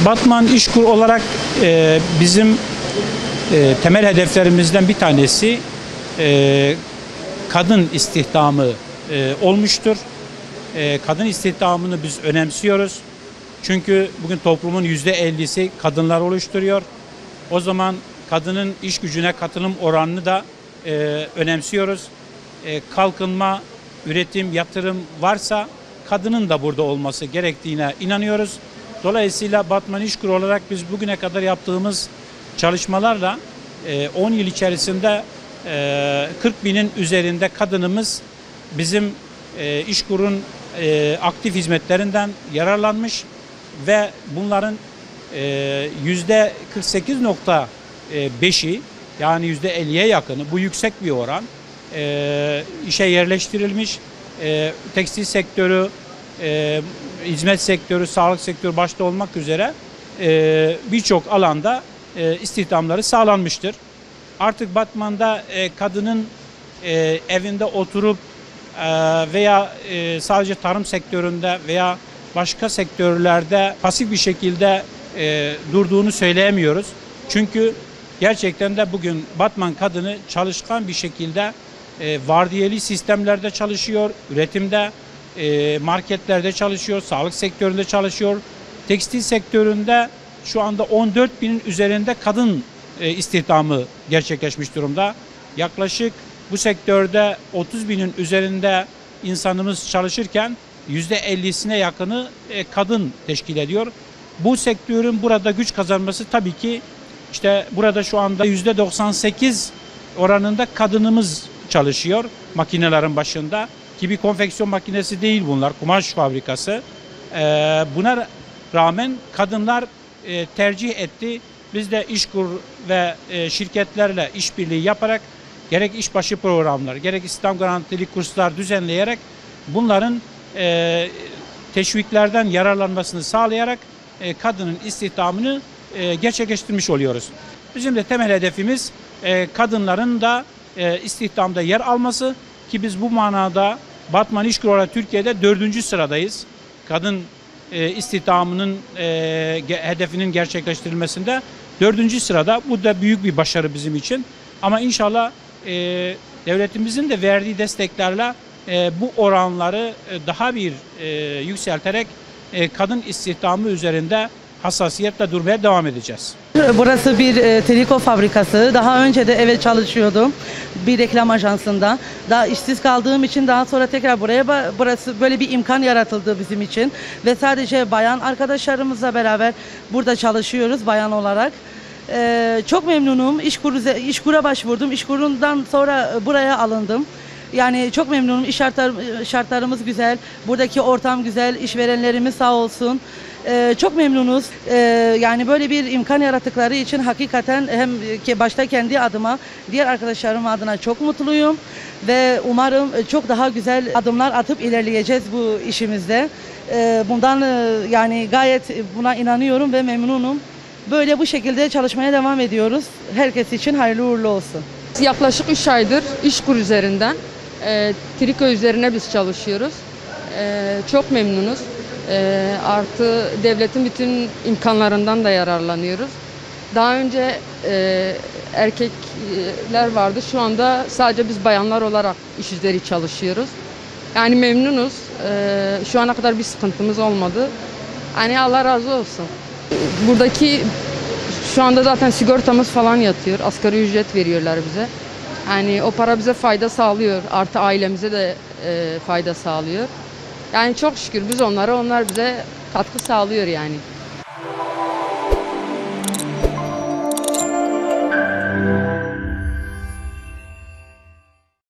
Batman İşkur olarak bizim temel hedeflerimizden bir tanesi kadın istihdamı olmuştur. Kadın istihdamını biz önemsiyoruz. Çünkü bugün toplumun %50'si kadınlar oluşturuyor. O zaman kadının iş gücüne katılım oranını da önemsiyoruz. Kalkınma, üretim, yatırım varsa kadının da burada olması gerektiğine inanıyoruz. Dolayısıyla Batman İşkur olarak biz bugüne kadar yaptığımız çalışmalarla 10 yıl içerisinde 40 binin üzerinde kadınımız bizim İşkur'un aktif hizmetlerinden yararlanmış ve bunların %48.5'i yani %50'ye yakını, bu yüksek bir oran, işe yerleştirilmiş. Tekstil sektörü, hizmet sektörü, sağlık sektörü başta olmak üzere birçok alanda istihdamları sağlanmıştır. Artık Batman'da kadının evinde oturup veya sadece tarım sektöründe veya başka sektörlerde pasif bir şekilde durduğunu söyleyemiyoruz. Çünkü gerçekten de bugün Batman kadını çalışkan bir şekilde vardiyeli sistemlerde çalışıyor, üretimde, marketlerde çalışıyor, sağlık sektöründe çalışıyor. Tekstil sektöründe şu anda 14 binin üzerinde kadın istihdamı gerçekleşmiş durumda. Yaklaşık bu sektörde 30 binin üzerinde insanımız çalışırken %50'sine yakını kadın teşkil ediyor. Bu sektörün burada güç kazanması tabii ki işte burada şu anda %98 oranında kadınımız çalışıyor makinelerin başında. Ki bir konfeksiyon makinesi değil bunlar, kumaş fabrikası. Buna rağmen kadınlar tercih etti. Biz de İşkur ve şirketlerle işbirliği yaparak gerek işbaşı programlar, gerek istihdam garantili kurslar düzenleyerek bunların teşviklerden yararlanmasını sağlayarak kadının istihdamını gerçekleştirmiş oluyoruz. Bizim de temel hedefimiz kadınların da istihdamda yer alması ki biz bu manada Batman İşkur olarak Türkiye'de 4. sıradayız. Kadın istihdamının hedefinin gerçekleştirilmesinde 4. sırada. Bu da büyük bir başarı bizim için. Ama inşallah devletimizin de verdiği desteklerle bu oranları daha bir yükselterek kadın istihdamı üzerinde hassasiyetle durmaya devam edeceğiz. Burası bir triko fabrikası. Daha önce de evet çalışıyordum bir reklam ajansında. Daha işsiz kaldığım için daha sonra tekrar burası böyle bir imkan yaratıldı bizim için. Ve sadece bayan arkadaşlarımızla beraber burada çalışıyoruz bayan olarak. Çok memnunum. İşkur'a başvurdum. İşkur'undan sonra buraya alındım. Yani çok memnunum. Şartlarımız güzel. Buradaki ortam güzel. İşverenlerimiz sağ olsun. Çok memnunuz. Yani böyle bir imkan yarattıkları için hakikaten hem başta kendi adıma, diğer arkadaşlarım adına çok mutluyum ve umarım çok daha güzel adımlar atıp ilerleyeceğiz bu işimizde. Bundan yani gayet buna inanıyorum ve memnunum. Böyle bu şekilde çalışmaya devam ediyoruz. Herkes için hayırlı uğurlu olsun. Yaklaşık 3 aydır İşkur üzerinden, triko üzerine biz çalışıyoruz. Çok memnunuz. Artı devletin bütün imkanlarından da yararlanıyoruz. Daha önce erkekler vardı. Şu anda sadece biz bayanlar olarak iş üzeri çalışıyoruz. Yani memnunuz. Şu ana kadar bir sıkıntımız olmadı. Hani Allah razı olsun. Buradaki şu anda zaten sigortamız falan yatıyor. Asgari ücret veriyorlar bize. Yani o para bize fayda sağlıyor. Artı ailemize de fayda sağlıyor. Yani çok şükür biz onlara, onlar bize katkı sağlıyor yani.